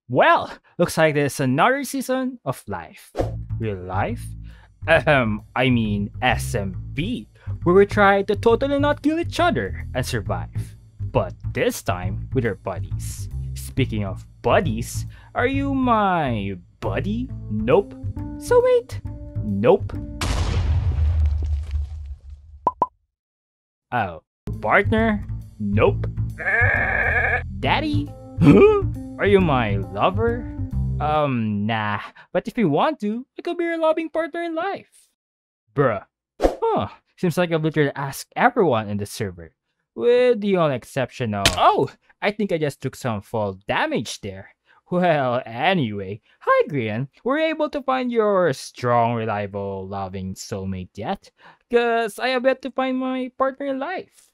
Well, looks like there's another season of life. Real life? I mean SMP, where we try to totally not kill each other and survive. But this time with our buddies. Speaking of buddies, are you my buddy? Nope. Soulmate? Nope. Oh, partner? Nope. Daddy? Are you my lover? Nah. But if you want to, I could be your loving partner in life. Bruh. Huh. Seems like I've literally asked everyone in the server. With the only exception of... Oh! I think I just took some fall damage there. Well, anyway. Hi, Grian. Were you able to find your strong, reliable, loving soulmate yet? Cause I have yet to find my partner in life.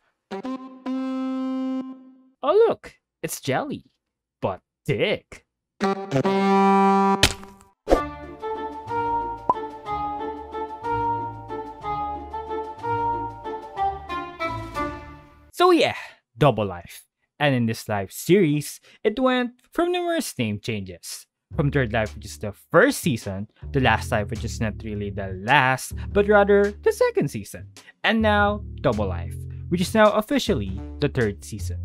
Oh look, it's Jellie. But thick. So yeah, Double Life. And in this life series, it went from numerous name changes. From Third Life, which is the first season, to Last Life, which is not really the last, but rather the second season. And now, Double Life, which is now officially the third season.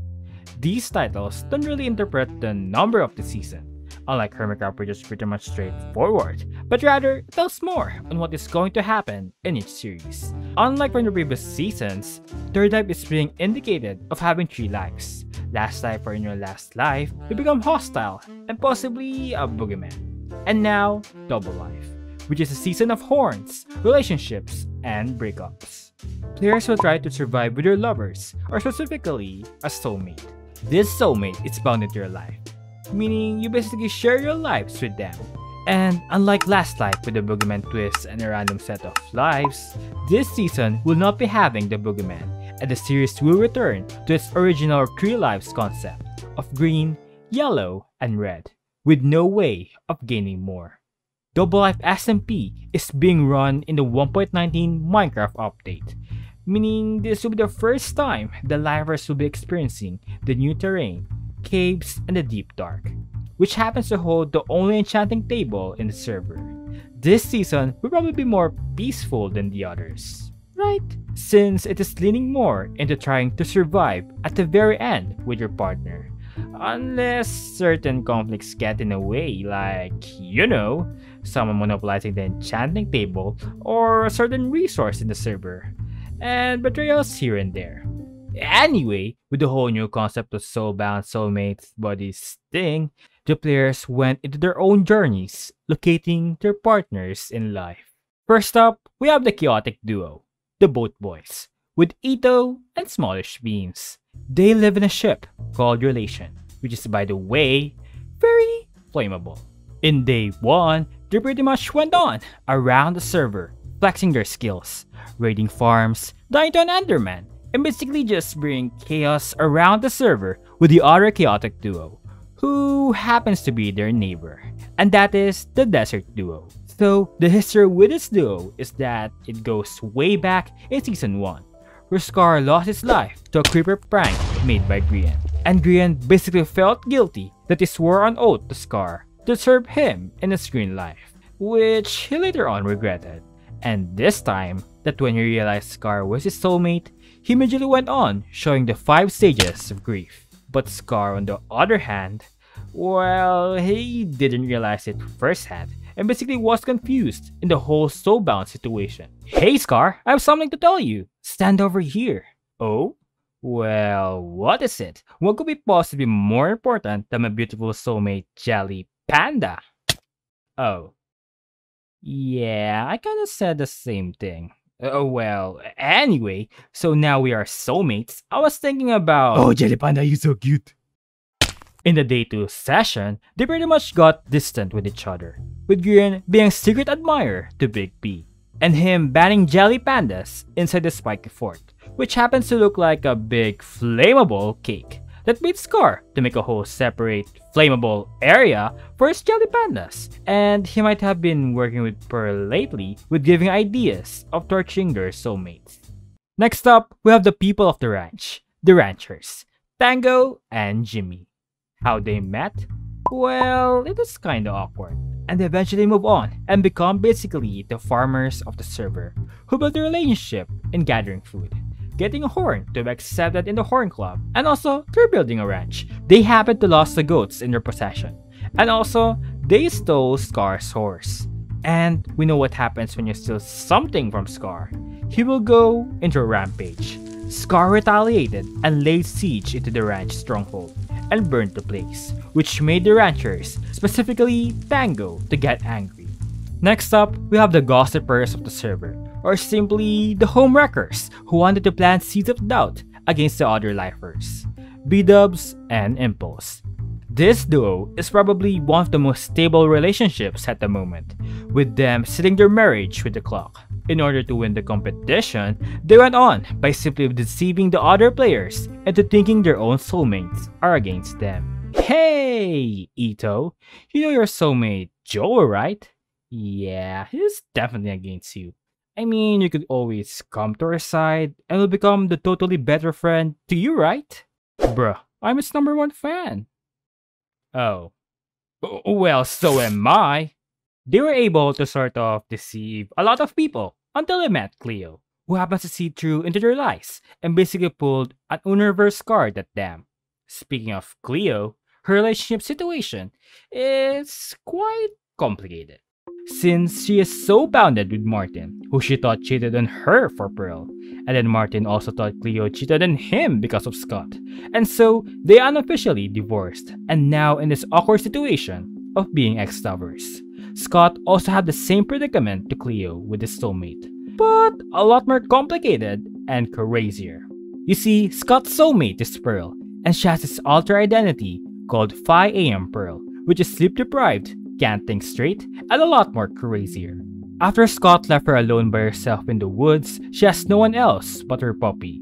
These titles don't really interpret the number of the season, unlike Hermit Crab, which is pretty much straightforward, but rather it tells more on what is going to happen in each series. Unlike from the previous seasons, Third Life is being indicated of having 3 lives. Last life, or in your last life, you become hostile and possibly a boogeyman. And now, Double Life, which is a season of horns, relationships, and breakups. Players will try to survive with their lovers, or specifically, a soulmate. This soulmate is bound into your life, meaning you basically share your lives with them. And unlike last life with the boogeyman twist and a random set of lives, this season will not be having the boogeyman, and the series will return to its original 3 lives concept of green, yellow, and red, with no way of gaining more. Double Life SMP is being run in the 1.19 Minecraft update, meaning this will be the first time the livers will be experiencing the new terrain, caves, and the deep dark, which happens to hold the only enchanting table in the server. This season will probably be more peaceful than the others, right? Since it is leaning more into trying to survive at the very end with your partner. Unless certain conflicts get in the way, like, you know, someone monopolizing the enchanting table or a certain resource in the server, and betrayals here and there. Anyway, with the whole new concept of soulbound soulmates buddies thing, the players went into their own journeys, locating their partners in life. First up, we have the chaotic duo, the Boat Boys, with Etho and Smallishbeans. They live in a ship called Relation, which is, by the way, very flammable. In day 1, they pretty much went on around the server, flexing their skills, raiding farms, dying to an Enderman, and basically just bringing chaos around the server with the other chaotic duo, who happens to be their neighbor, and that is the Desert Duo. So, the history with this duo is that it goes way back in Season 1, where Scar lost his life to a creeper prank made by Grian, and Grian basically felt guilty that he swore on oath to Scar to serve him in his green life, which he later on regretted. And this time, that when he realized Scar was his soulmate, he immediately went on showing the 5 stages of grief. But Scar, on the other hand, well, he didn't realize it firsthand and basically was confused in the whole soulbound situation. Hey Scar, I have something to tell you. Stand over here. Oh? Well, what is it? What could be possibly more important than my beautiful soulmate Jellie Panda? Oh. Yeah, I kinda said the same thing. Well, anyway, so now we are soulmates. I was thinking about... Oh, Jelly Panda, you're so cute. In the day 2 session, they pretty much got distant with each other, with Grian being a secret admirer to Big P, and him banning Jelly Pandas inside the spiky fort, which happens to look like a big flammable cake that made Scar to make a whole separate flammable area for his Jelly Pandas. And he might have been working with Pearl lately with giving ideas of torching their soulmates. Next up, we have the people of the ranch, the ranchers, Tango and Jimmy. How they met? Well, it was kinda awkward. And they eventually move on and become basically the farmers of the server, who built a relationship in gathering food, getting a horn to be accepted in the horn club, and also they're building a ranch. They happen to lose the goats in their possession, and also they stole Scar's horse. And we know what happens when you steal something from Scar. He will go into a rampage. Scar retaliated and laid siege into the ranch stronghold and burned the place, which made the ranchers, specifically Tango, to get angry. Next up, we have the gossipers of the server, or simply the homewreckers who wanted to plant seeds of doubt against the other lifers, B-Dubs and Impulse. This duo is probably one of the most stable relationships at the moment, with them setting their marriage with the clock. In order to win the competition, they went on by simply deceiving the other players into thinking their own soulmates are against them. Hey, Etho, you know your soulmate Joel, right? Yeah, he's definitely against you. I mean, you could always come to her side and will become the totally better friend to you, right? Bruh, I'm his #1 fan. Oh. Well, so am I. They were able to sort of deceive a lot of people until they met Cleo, who happens to see through into their lies and basically pulled an universe card at them. Speaking of Cleo, her relationship situation is quite complicated, since she is so bounded with Martin, who she thought cheated on her for Pearl, and then Martin also thought Cleo cheated on him because of Scott, and so they unofficially divorced, and now in this awkward situation of being ex-lovers. Scott also had the same predicament to Cleo with his soulmate, but a lot more complicated and crazier. You see, Scott's soulmate is Pearl, and she has this alter identity called 5 AM Pearl, which is sleep deprived, can't think straight, and a lot more crazier. After Scott left her alone by herself in the woods, she has no one else but her puppy.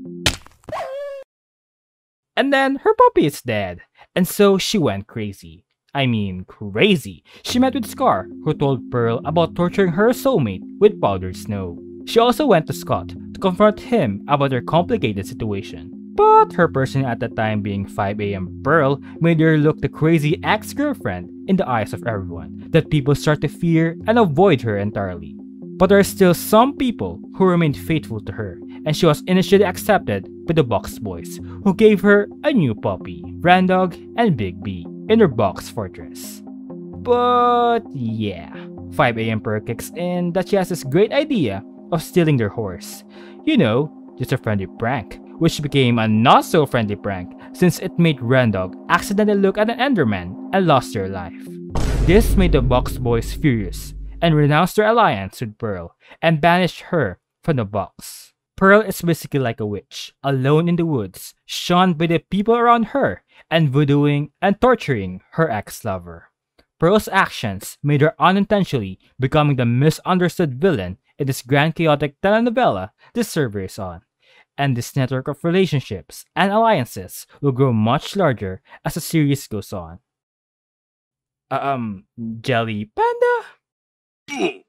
And then her puppy is dead, and so she went crazy. I mean, crazy. She met with Scar, who told Pearl about torturing her soulmate with powdered snow. She also went to Scott to confront him about their complicated situation. But her person at the time being 5 AM Pearl made her look the crazy ex-girlfriend in the eyes of everyone, that people start to fear and avoid her entirely. But there are still some people who remained faithful to her, and she was initially accepted by the Box Boys, who gave her a new puppy, Brandog and Big B, in her box fortress. But yeah, 5 AM Pearl kicks in that she has this great idea of stealing their horse. You know, just a friendly prank, which became a not so friendly prank since it made Brandog accidentally look at an Enderman and lost their life. This made the Box Boys furious and renounced their alliance with Pearl and banished her from the box. Pearl is basically like a witch, alone in the woods, shunned by the people around her, and voodooing and torturing her ex-lover. Pearl's actions made her unintentionally becoming the misunderstood villain in this grand chaotic telenovela the server is on. And this network of relationships and alliances will grow much larger as the series goes on. Jellie, Panda?